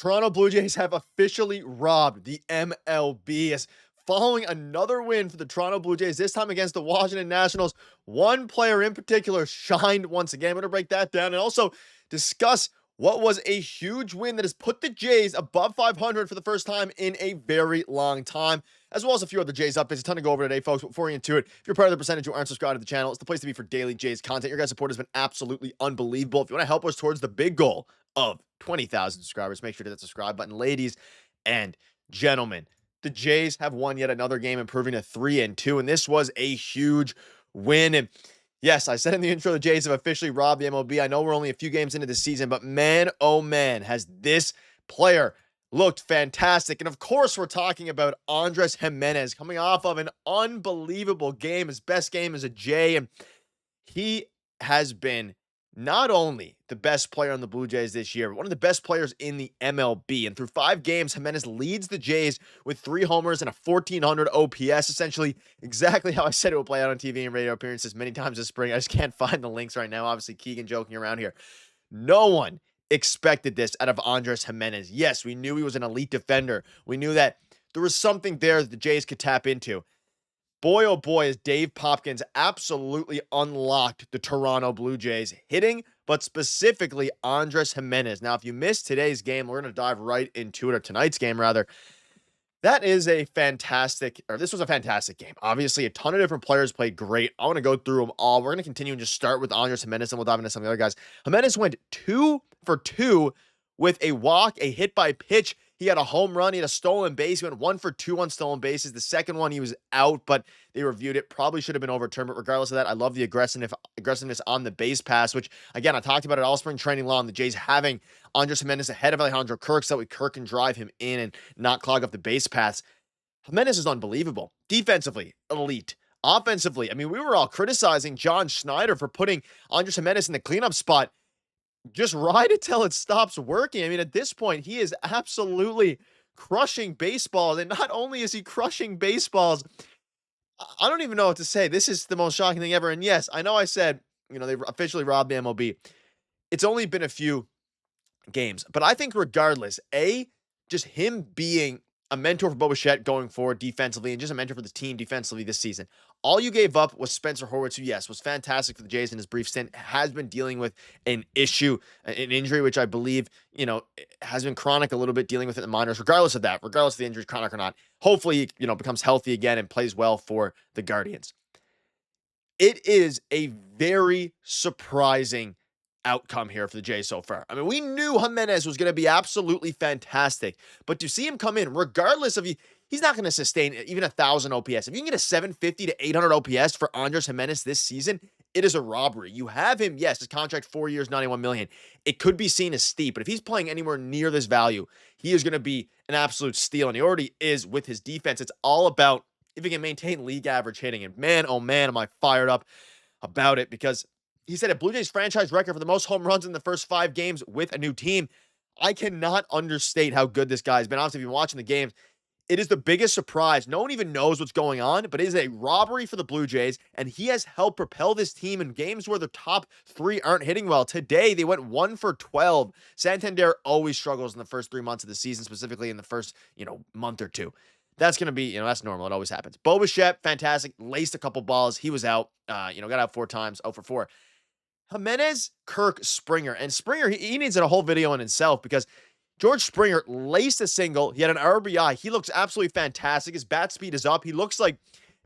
Toronto Blue Jays have officially robbed the MLB as following another win for the Toronto Blue Jays, this time against the Washington Nationals. One player in particular shined once again. I'm going to break that down and also discuss what was a huge win that has put the Jays above 500 for the first time in a very long time, as well as a few other Jays updates. A ton to go over today, folks. Before we get into it, if you're part of the percentage who aren't subscribed to the channel, it's the place to be for daily Jays content. Your guys' support has been absolutely unbelievable. If you want to help us towards the big goal of 20,000 subscribers, make sure to hit that subscribe button. Ladies and gentlemen, the Jays have won yet another game, improving to 3-2, and this was a huge win. And yes, I said in the intro, the Jays have officially robbed the MLB. I know we're only a few games into the season, but man, oh man, has this player looked fantastic. And of course, we're talking about Andrés Giménez coming off of an unbelievable game, his best game as a Jay, and he has been not only the best player on the Blue Jays this year, but one of the best players in the MLB. And through 5 games, Giménez leads the Jays with 3 homers and a 1,400 OPS, essentially exactly how I said it would play out on TV and radio appearances many times this spring. I just can't find the links right now. Obviously, Keegan joking around here. No one expected this out of Andrés Giménez. Yes, we knew he was an elite defender. We knew that there was something there that the Jays could tap into. Boy, oh boy, has Dave Popkins absolutely unlocked the Toronto Blue Jays hitting, but specifically Andrés Giménez. Now, if you missed today's game, we're going to dive right into it, or tonight's game, rather. This was a fantastic game. Obviously, a ton of different players played great. I want to go through them all. We're going to continue and just start with Andrés Giménez, and we'll dive into some of the other guys. Giménez went 2 for 2 with a walk, a hit by pitch. He had a home run. He had a stolen base. He went 1 for 2 on stolen bases. The second one, he was out, but they reviewed it. Probably should have been overturned, but regardless of that, I love the aggressiveness on the base pass, which, again, I talked about it all spring training long. The Jays having Andrés Giménez ahead of Alejandro Kirk so that way Kirk can drive him in and not clog up the base paths. Giménez is unbelievable. Defensively, elite. Offensively, I mean, we were all criticizing John Schneider for putting Andrés Giménez in the cleanup spot. Just ride it till it stops working. I mean, at this point, he is absolutely crushing baseballs. And not only is he crushing baseballs, I don't even know what to say. This is the most shocking thing ever. And yes, I know I said, they officially robbed the MLB. It's only been a few games. But I think regardless, just him being a mentor for Bichette going forward defensively and just a mentor for the team defensively this season. All you gave up was Spencer Horwitz, who, yes, was fantastic for the Jays in his brief stint, has been dealing with an injury, which I believe, has been chronic a little bit, dealing with it in the minors. Regardless of that, regardless of the injury, chronic or not, hopefully, he, becomes healthy again and plays well for the Guardians. It is a very surprising outcome here for the Jays so far. I mean, we knew Giménez was going to be absolutely fantastic, but to see him come in, regardless of he's not going to sustain even 1,000 OPS. If you can get a 750 to 800 OPS for Andrés Giménez this season, it is a robbery. You have him, yes, his contract 4 years, $91 million. It could be seen as steep, but if he's playing anywhere near this value, he is going to be an absolute steal, and he already is with his defense. It's all about if he can maintain league average hitting, and man, oh man, am I fired up about it, because he set a Blue Jays franchise record for the most home runs in the first 5 games with a new team. I cannot understate how good this guy has been. Honestly, if you've been watching the games, it is the biggest surprise. No one even knows what's going on, but it is a robbery for the Blue Jays, and he has helped propel this team in games where the top 3 aren't hitting well. Today, they went 1 for 12. Santander always struggles in the first 3 months of the season, specifically in the first, month or 2. That's going to be, that's normal. It always happens. Bichette, fantastic. Laced a couple balls. He was out, got out 4 times, 0 for 4. Giménez, Kirk, Springer. And Springer, he needs a whole video in himself because George Springer laced a single. He had an RBI. He looks absolutely fantastic. His bat speed is up. He looks like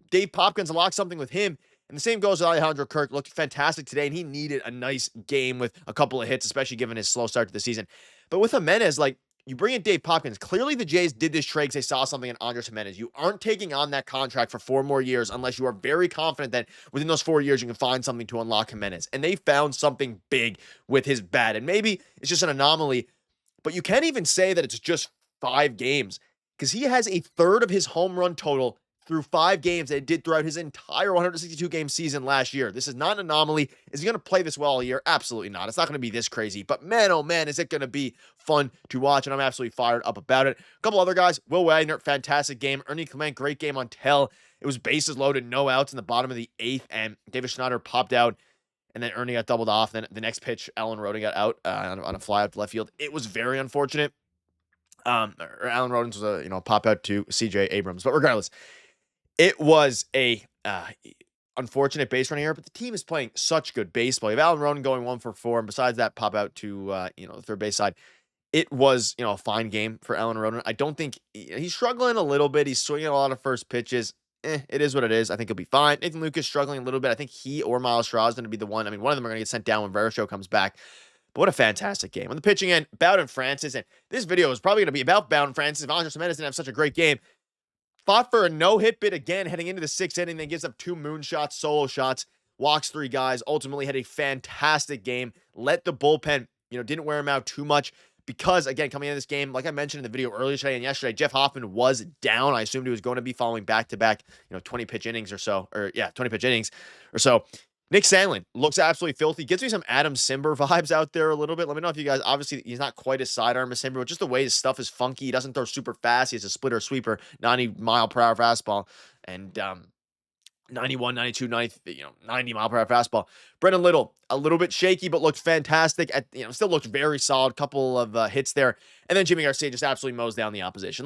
Dave Popkins unlocked something with him. And the same goes with Alejandro Kirk. Looked fantastic today, and he needed a nice game with a couple of hits, especially given his slow start to the season. But with Giménez, you bring in Dave Popkins. Clearly, the Jays did this trade because they saw something in Andrés Giménez. You aren't taking on that contract for 4 more years unless you are very confident that within those 4 years, you can find something to unlock Giménez. And they found something big with his bat. And maybe it's just an anomaly, but you can't even say that it's just 5 games because he has a third of his home run total through 5 games that he did throughout his entire 162-game season last year. This is not an anomaly. Is he going to play this well all year? Absolutely not. It's not going to be this crazy. But man, oh man, is it going to be fun to watch, and I'm absolutely fired up about it. A couple other guys. Will Wagner, fantastic game. Ernie Clement, great game until it was bases loaded, no outs in the bottom of the 8th, and David Schneider popped out, and then Ernie got doubled off. Then the next pitch, Alan Rodin got out on a fly out to left field. It was very unfortunate. Or Alan Rodens was a pop out to CJ Abrams. But regardless, it was a unfortunate base running error, but the team is playing such good baseball. You have Alan Roden going 1 for 4, and besides that pop out to the third base side, it was a fine game for Alan Roden. I don't think he's struggling a little bit. He's swinging a lot of first pitches. It is what it is. I think he'll be fine. Nathan Lucas struggling a little bit. I think he or Miles Straw is going to be the one. I mean, one of them are going to get sent down when Verasho comes back. But what a fantastic game. On the pitching end, Bowden Francis, and this video is probably going to be about Bowden Francis if Andres Gimenez didn't have such a great game. Fought for a no-hit bit again heading into the 6th inning, then gives up 2 moonshots, solo shots, walks 3 guys, ultimately had a fantastic game. Let the bullpen, didn't wear him out too much because, again, coming into this game, like I mentioned in the video earlier today and yesterday, Jeff Hoffman was down. I assumed he was going to be following back-to-back, 20-pitch innings or so, 20-pitch innings or so. Nick Sandlin looks absolutely filthy. Gives me some Adam Simber vibes out there a little bit. Let me know if you guys, obviously, he's not quite as sidearm as Simber, but just the way his stuff is funky. He doesn't throw super fast. He has a splitter sweeper, 90-mile-per-hour fastball, and 91, 92, 90-mile-per-hour fastball. Brendan Little, a little bit shaky, but looked fantastic. Still looked very solid. Couple of hits there. And then Jimmy Garcia just absolutely mows down the opposition.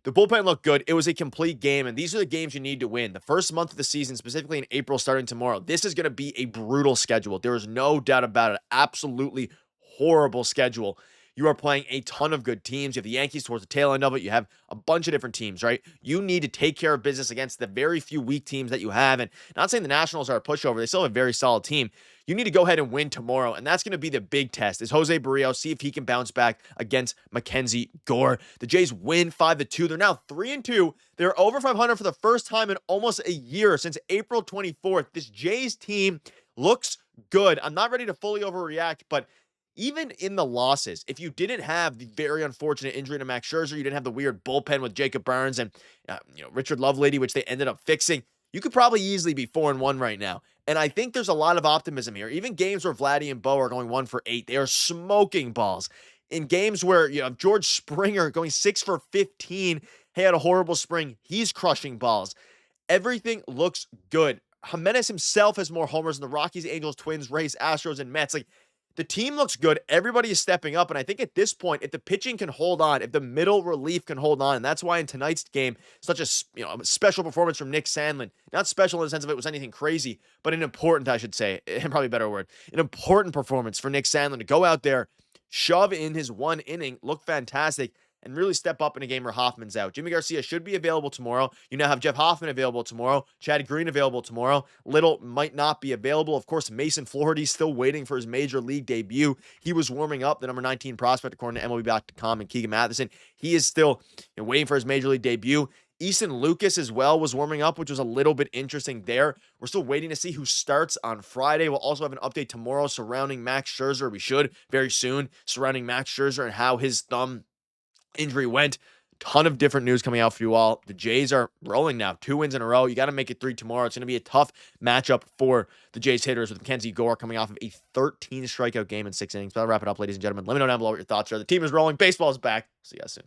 The bullpen looked good. It was a complete game, and these are the games you need to win. The first month of the season, specifically in April, starting tomorrow, this is going to be a brutal schedule. There is no doubt about it. Absolutely horrible schedule. You are playing a ton of good teams. You have the Yankees towards the tail end of it. You have a bunch of different teams, right? You need to take care of business against the very few weak teams that you have. And not saying the Nationals are a pushover. They still have a very solid team. You need to go ahead and win tomorrow, and that's going to be the big test. Is José Berríos, see if he can bounce back against Mackenzie Gore. The Jays win 5-2. They're now 3-2. They're over 500 for the first time in almost a year, since April 24th. This Jays team looks good. I'm not ready to fully overreact, but even in the losses, if you didn't have the very unfortunate injury to Max Scherzer, you didn't have the weird bullpen with Jacob Burns and Richard Lovelady, which they ended up fixing, you could probably easily be 4-1 right now. And I think there's a lot of optimism here. Even games where Vladdy and Bo are going 1 for 8, they are smoking balls. In games where you have George Springer going 6 for 15, he had a horrible spring. He's crushing balls. Everything looks good. Jimenez himself has more homers than the Rockies, Angels, Twins, Rays, Astros, and Mets. The team looks good. Everybody is stepping up. And I think at this point, if the pitching can hold on, if the middle relief can hold on, and that's why in tonight's game, such a special performance from Nick Sandlin. Not special in the sense of it was anything crazy, but an important, I should say, and probably a better word, an important performance for Nick Sandlin to go out there, shove in his 1 inning, look fantastic, and really step up in a game where Hoffman's out. Jimmy Garcia should be available tomorrow. You now have Jeff Hoffman available tomorrow. Chad Green available tomorrow. Little might not be available. Of course, Mason Flaherty still waiting for his major league debut. He was warming up, the number 19 prospect, according to MLB.com and Keegan Matheson. He is still waiting for his major league debut. Easton Lucas as well was warming up, which was a little bit interesting there. We're still waiting to see who starts on Friday. We'll also have an update tomorrow surrounding Max Scherzer. We should very soon, surrounding Max Scherzer and how his thumb injury went. Ton of different news coming out for you all. The Jays are rolling now. 2 wins in a row. You got to make it 3 tomorrow. It's going to be a tough matchup for the Jays hitters with Mackenzie Gore coming off of a 13 strikeout game in 6 innings. But I'll wrap it up, ladies and gentlemen. Let me know down below what your thoughts are. The team is rolling. Baseball is back. See you guys soon.